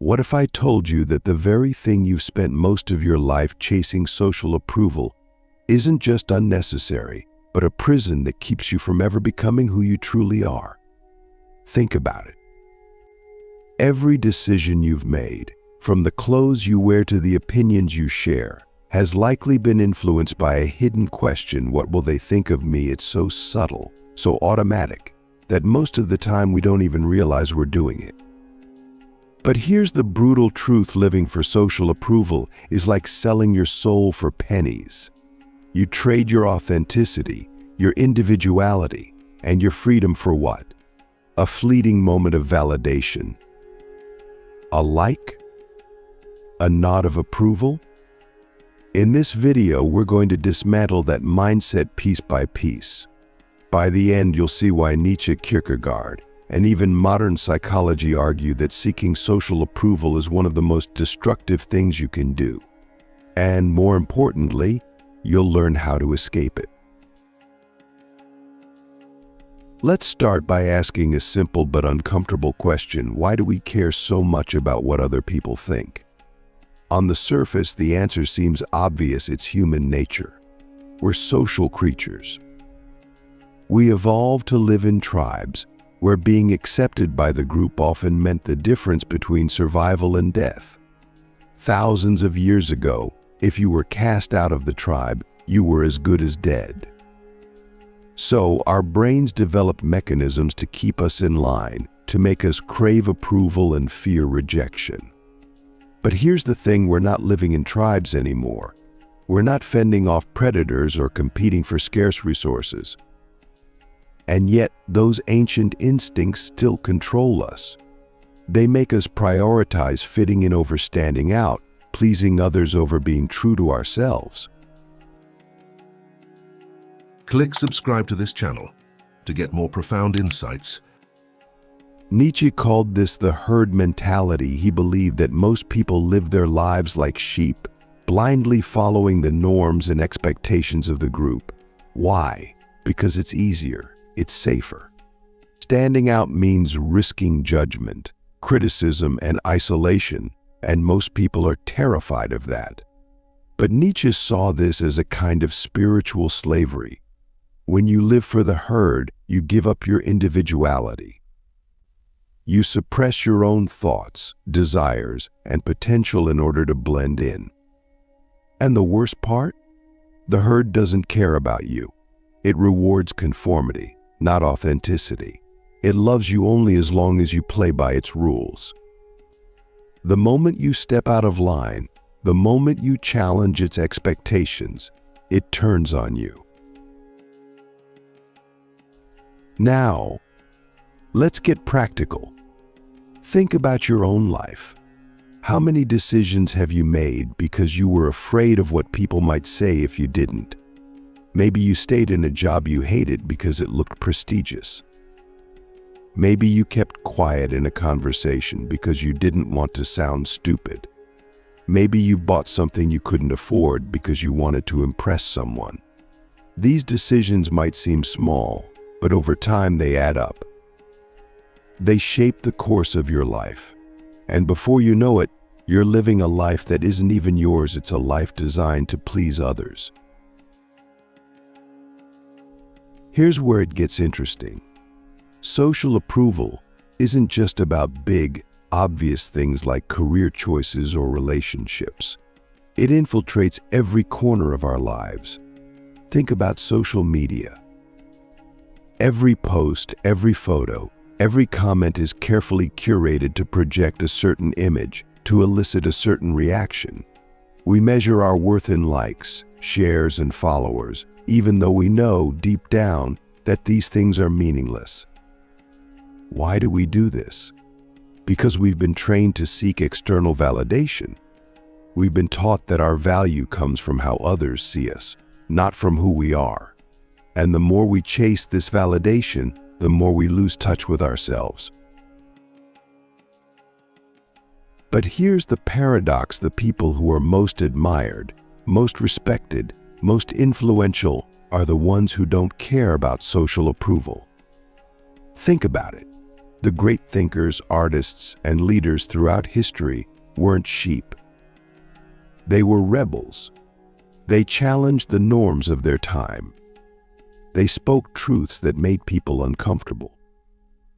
What if I told you that the very thing you've spent most of your life chasing social approval isn't just unnecessary, but a prison that keeps you from ever becoming who you truly are? Think about it. Every decision you've made, from the clothes you wear to the opinions you share, has likely been influenced by a hidden question: what will they think of me? It's so subtle, so automatic, that most of the time we don't even realize we're doing it. But here's the brutal truth: living for social approval is like selling your soul for pennies. You trade your authenticity, your individuality, and your freedom for what? A fleeting moment of validation. A like? A nod of approval? In this video, we're going to dismantle that mindset piece by piece. By the end, you'll see why Nietzsche, Kierkegaard, and even modern psychology argue that seeking social approval is one of the most destructive things you can do. And more importantly, you'll learn how to escape it. Let's start by asking a simple but uncomfortable question: why do we care so much about what other people think? On the surface, the answer seems obvious: it's human nature. We're social creatures. We evolved to live in tribes, where being accepted by the group often meant the difference between survival and death. Thousands of years ago, if you were cast out of the tribe, you were as good as dead. So our brains developed mechanisms to keep us in line, to make us crave approval and fear rejection. But here's the thing: we're not living in tribes anymore. We're not fending off predators or competing for scarce resources. And yet, those ancient instincts still control us. They make us prioritize fitting in over standing out, pleasing others over being true to ourselves. Click subscribe to this channel to get more profound insights. Nietzsche called this the herd mentality. He believed that most people live their lives like sheep, blindly following the norms and expectations of the group. Why? Because it's easier, it's safer. Standing out means risking judgment, criticism, and isolation, and most people are terrified of that. But Nietzsche saw this as a kind of spiritual slavery. When you live for the herd, you give up your individuality. You suppress your own thoughts, desires, and potential in order to blend in. And the worst part? The herd doesn't care about you. It rewards conformity, not authenticity. It loves you only as long as you play by its rules. The moment you step out of line, the moment you challenge its expectations, it turns on you. Now, let's get practical. Think about your own life. How many decisions have you made because you were afraid of what people might say if you didn't? Maybe you stayed in a job you hated because it looked prestigious. Maybe you kept quiet in a conversation because you didn't want to sound stupid. Maybe you bought something you couldn't afford because you wanted to impress someone. These decisions might seem small, but over time they add up. They shape the course of your life. And before you know it, you're living a life that isn't even yours. It's a life designed to please others. Here's where it gets interesting. Social approval isn't just about big, obvious things like career choices or relationships. It infiltrates every corner of our lives. Think about social media. Every post, every photo, every comment is carefully curated to project a certain image, to elicit a certain reaction. We measure our worth in likes, shares, and followers, even though we know deep down that these things are meaningless. Why do we do this? Because we've been trained to seek external validation. We've been taught that our value comes from how others see us, not from who we are. And the more we chase this validation, the more we lose touch with ourselves. But here's the paradox: the people who are most admired, most respected, most influential are the ones who don't care about social approval. Think about it. The great thinkers, artists, and leaders throughout history weren't sheep. They were rebels. They challenged the norms of their time. They spoke truths that made people uncomfortable.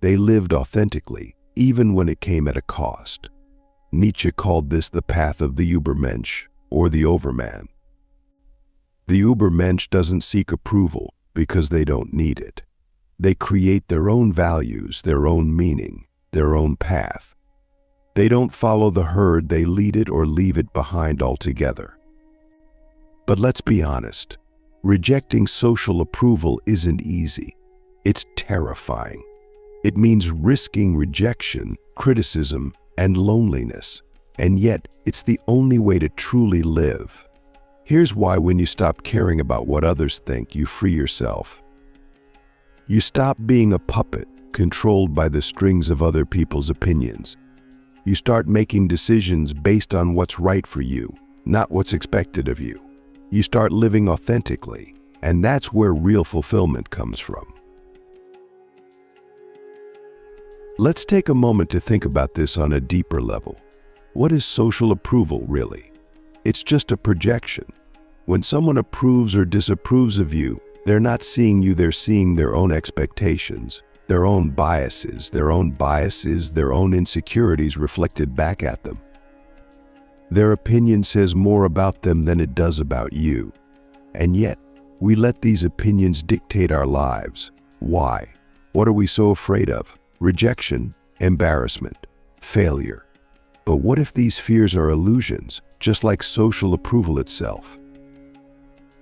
They lived authentically, even when it came at a cost. Nietzsche called this the path of the Übermensch, or the overman. The Übermensch doesn't seek approval because they don't need it. They create their own values, their own meaning, their own path. They don't follow the herd, they lead it or leave it behind altogether. But let's be honest, rejecting social approval isn't easy. It's terrifying. It means risking rejection, criticism, and loneliness. And yet, it's the only way to truly live. Here's why: when you stop caring about what others think, you free yourself. You stop being a puppet controlled by the strings of other people's opinions. You start making decisions based on what's right for you, not what's expected of you. You start living authentically, and that's where real fulfillment comes from. Let's take a moment to think about this on a deeper level. What is social approval really? It's just a projection. When someone approves or disapproves of you, they're not seeing you, they're seeing their own expectations, their own biases, their own insecurities reflected back at them. Their opinion says more about them than it does about you. And yet, we let these opinions dictate our lives. Why? What are we so afraid of? Rejection, embarrassment, failure. But what if these fears are illusions, just like social approval itself?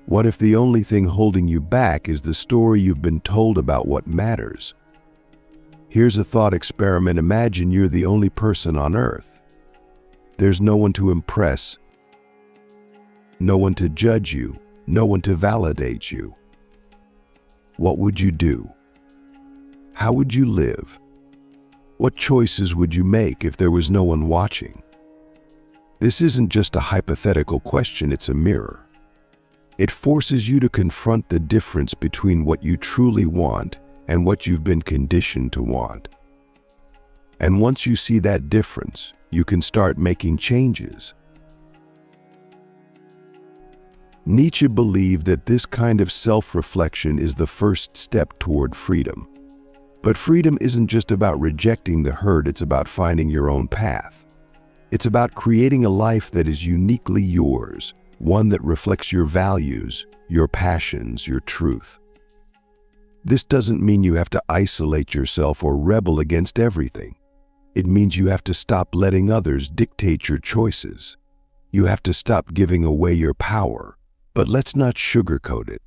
What if the only thing holding you back is the story you've been told about what matters? Here's a thought experiment. Imagine you're the only person on Earth. There's no one to impress, no one to judge you, no one to validate you. What would you do? How would you live? What choices would you make if there was no one watching? This isn't just a hypothetical question, it's a mirror. It forces you to confront the difference between what you truly want and what you've been conditioned to want. And once you see that difference, you can start making changes. Nietzsche believed that this kind of self-reflection is the first step toward freedom. But freedom isn't just about rejecting the herd, it's about finding your own path. It's about creating a life that is uniquely yours, one that reflects your values, your passions, your truth. This doesn't mean you have to isolate yourself or rebel against everything. It means you have to stop letting others dictate your choices. You have to stop giving away your power. But let's not sugarcoat it.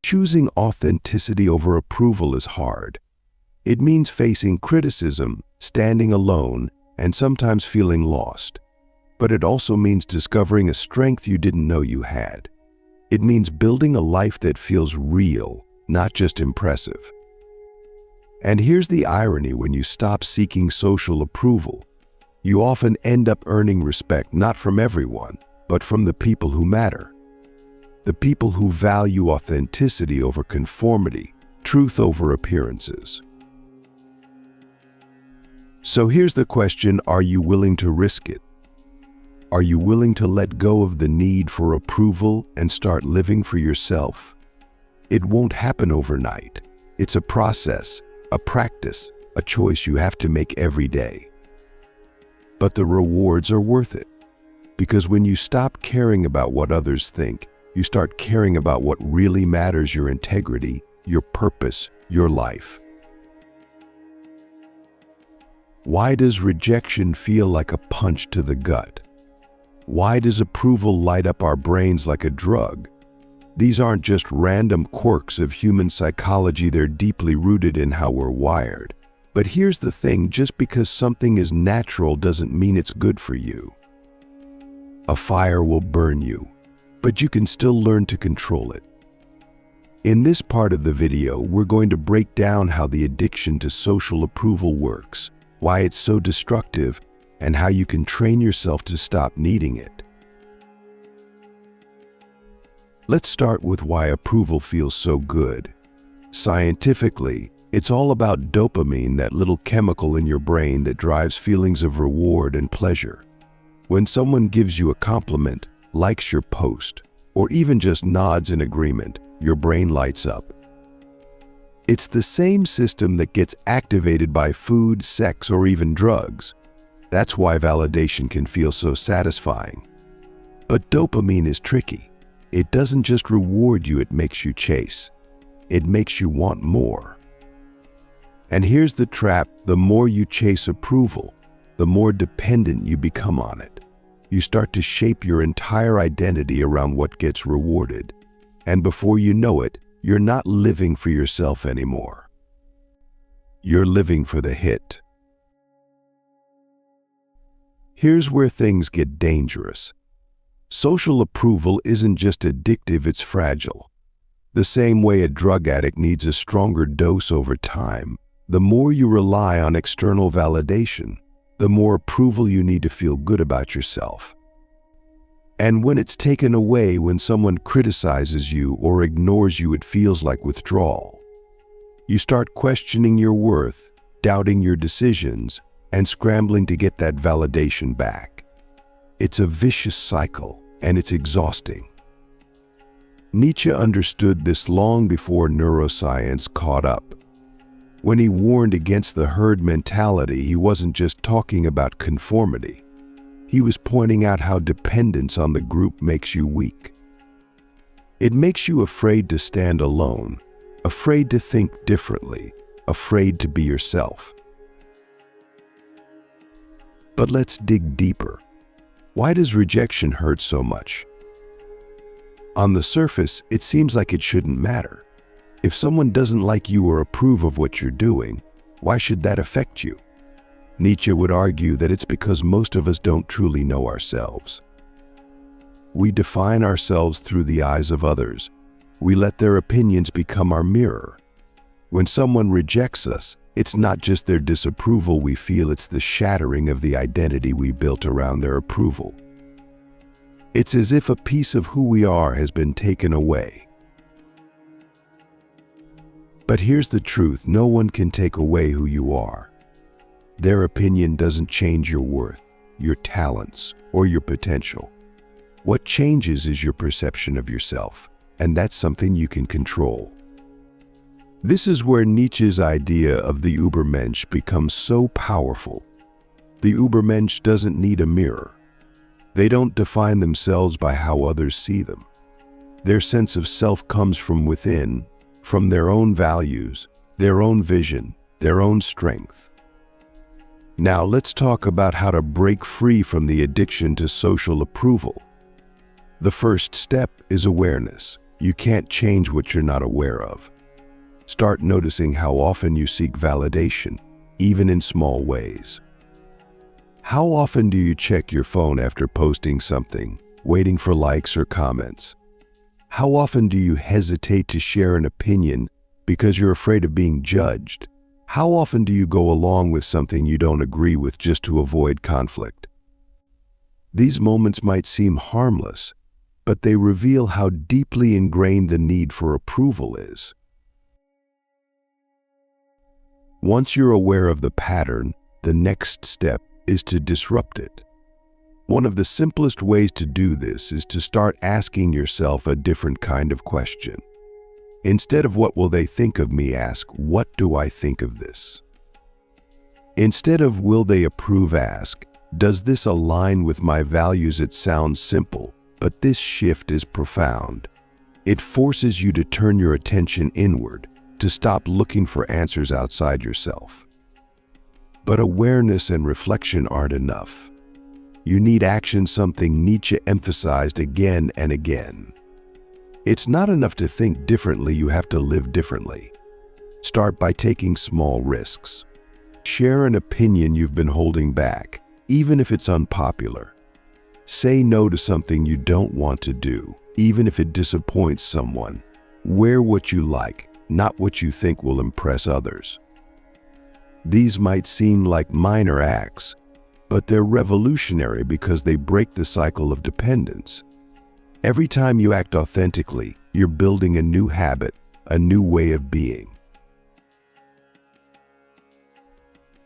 Choosing authenticity over approval is hard. It means facing criticism, standing alone, and sometimes feeling lost. But it also means discovering a strength you didn't know you had. It means building a life that feels real, not just impressive. And here's the irony: when you stop seeking social approval, you often end up earning respect not from everyone, but from the people who matter. The people who value authenticity over conformity, truth over appearances. So here's the question: are you willing to risk it? Are you willing to let go of the need for approval and start living for yourself? It won't happen overnight. It's a process, a practice, a choice you have to make every day. But the rewards are worth it. Because when you stop caring about what others think, you start caring about what really matters: your integrity, your purpose, your life. Why does rejection feel like a punch to the gut? Why does approval light up our brains like a drug? These aren't just random quirks of human psychology, they're deeply rooted in how we're wired. But here's the thing: just because something is natural doesn't mean it's good for you. A fire will burn you, but you can still learn to control it. In this part of the video, we're going to break down how the addiction to social approval works, why it's so destructive, and how you can train yourself to stop needing it. Let's start with why approval feels so good. Scientifically, It's all about dopamine, that little chemical in your brain that drives feelings of reward and pleasure. When someone gives you a compliment, likes your post, or even just nods in agreement, your brain lights up. It's the same system that gets activated by food, sex, or even drugs. That's why validation can feel so satisfying. But dopamine is tricky. It doesn't just reward you, it makes you chase. It makes you want more. And here's the trap: the more you chase approval, the more dependent you become on it. You start to shape your entire identity around what gets rewarded. And before you know it, you're not living for yourself anymore. You're living for the hit. Here's where things get dangerous. Social approval isn't just addictive, it's fragile. The same way a drug addict needs a stronger dose over time, the more you rely on external validation, the more approval you need to feel good about yourself. And when it's taken away, when someone criticizes you or ignores you, it feels like withdrawal. You start questioning your worth, doubting your decisions, and scrambling to get that validation back. It's a vicious cycle, and it's exhausting. Nietzsche understood this long before neuroscience caught up. When he warned against the herd mentality, he wasn't just talking about conformity. He was pointing out how dependence on the group makes you weak. It makes you afraid to stand alone, afraid to think differently, afraid to be yourself. But let's dig deeper. Why does rejection hurt so much? On the surface, it seems like it shouldn't matter. If someone doesn't like you or approve of what you're doing, why should that affect you? Nietzsche would argue that it's because most of us don't truly know ourselves. We define ourselves through the eyes of others. We let their opinions become our mirror. When someone rejects us, it's not just their disapproval we feel, it's the shattering of the identity we built around their approval. It's as if a piece of who we are has been taken away. But here's the truth: no one can take away who you are. Their opinion doesn't change your worth, your talents, or your potential. What changes is your perception of yourself, and that's something you can control. This is where Nietzsche's idea of the Übermensch becomes so powerful. The Übermensch doesn't need a mirror. They don't define themselves by how others see them. Their sense of self comes from within, from their own values, their own vision, their own strength. Now let's talk about how to break free from the addiction to social approval. The first step is awareness. You can't change what you're not aware of. Start noticing how often you seek validation, even in small ways. How often do you check your phone after posting something, waiting for likes or comments? How often do you hesitate to share an opinion because you're afraid of being judged? How often do you go along with something you don't agree with just to avoid conflict? These moments might seem harmless, but they reveal how deeply ingrained the need for approval is. Once you're aware of the pattern, the next step is to disrupt it. One of the simplest ways to do this is to start asking yourself a different kind of question. Instead of "what will they think of me?" ask, "what do I think of this?" Instead of "will they approve?" ask, "does this align with my values?" It sounds simple, but this shift is profound. It forces you to turn your attention inward, to stop looking for answers outside yourself. But awareness and reflection aren't enough. You need action, something Nietzsche emphasized again and again. It's not enough to think differently, you have to live differently. Start by taking small risks. Share an opinion you've been holding back, even if it's unpopular. Say no to something you don't want to do, even if it disappoints someone. Wear what you like, not what you think will impress others. These might seem like minor acts, but they're revolutionary because they break the cycle of dependence. Every time you act authentically, you're building a new habit, a new way of being.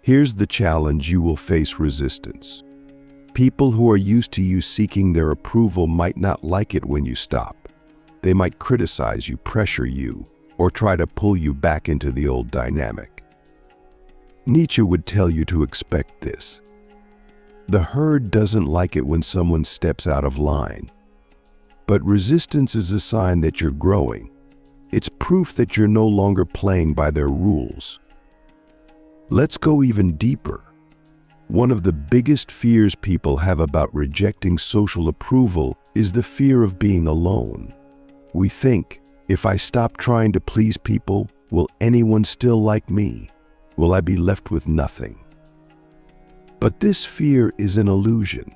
Here's the challenge: you will face resistance. People who are used to you seeking their approval might not like it when you stop. They might criticize you, pressure you, or try to pull you back into the old dynamic. Nietzsche would tell you to expect this. The herd doesn't like it when someone steps out of line. But resistance is a sign that you're growing. It's proof that you're no longer playing by their rules. Let's go even deeper. One of the biggest fears people have about rejecting social approval is the fear of being alone. We think, if I stop trying to please people, will anyone still like me? Will I be left with nothing? But this fear is an illusion.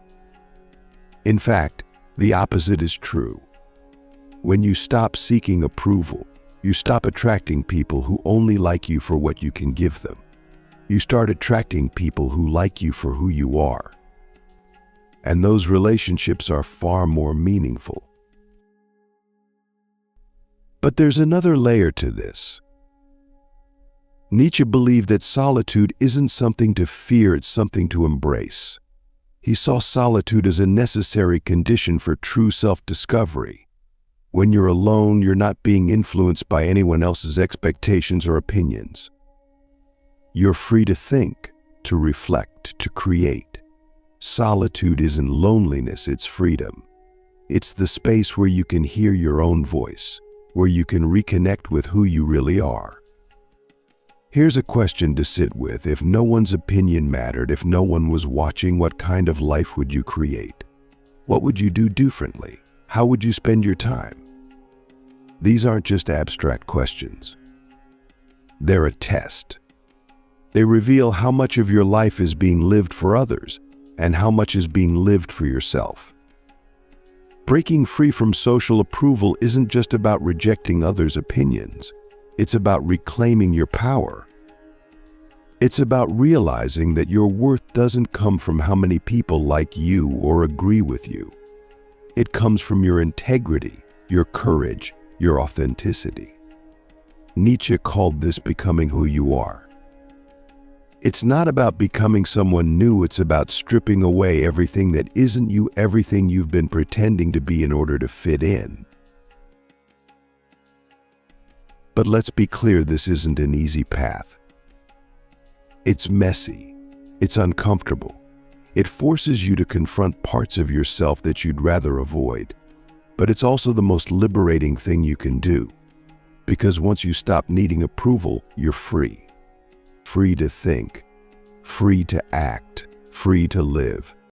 In fact, the opposite is true. When you stop seeking approval, you stop attracting people who only like you for what you can give them. You start attracting people who like you for who you are. And those relationships are far more meaningful. But there's another layer to this. Nietzsche believed that solitude isn't something to fear, it's something to embrace. He saw solitude as a necessary condition for true self-discovery. When you're alone, you're not being influenced by anyone else's expectations or opinions. You're free to think, to reflect, to create. Solitude isn't loneliness, it's freedom. It's the space where you can hear your own voice, where you can reconnect with who you really are. Here's a question to sit with. If no one's opinion mattered, if no one was watching, what kind of life would you create? What would you do differently? How would you spend your time? These aren't just abstract questions. They're a test. They reveal how much of your life is being lived for others and how much is being lived for yourself. Breaking free from social approval isn't just about rejecting others' opinions. It's about reclaiming your power. It's about realizing that your worth doesn't come from how many people like you or agree with you. It comes from your integrity, your courage, your authenticity. Nietzsche called this becoming who you are. It's not about becoming someone new, it's about stripping away everything that isn't you, everything you've been pretending to be in order to fit in. But let's be clear, this isn't an easy path. It's messy, it's uncomfortable. It forces you to confront parts of yourself that you'd rather avoid. But it's also the most liberating thing you can do. Because once you stop needing approval, you're free. Free to think, free to act, free to live.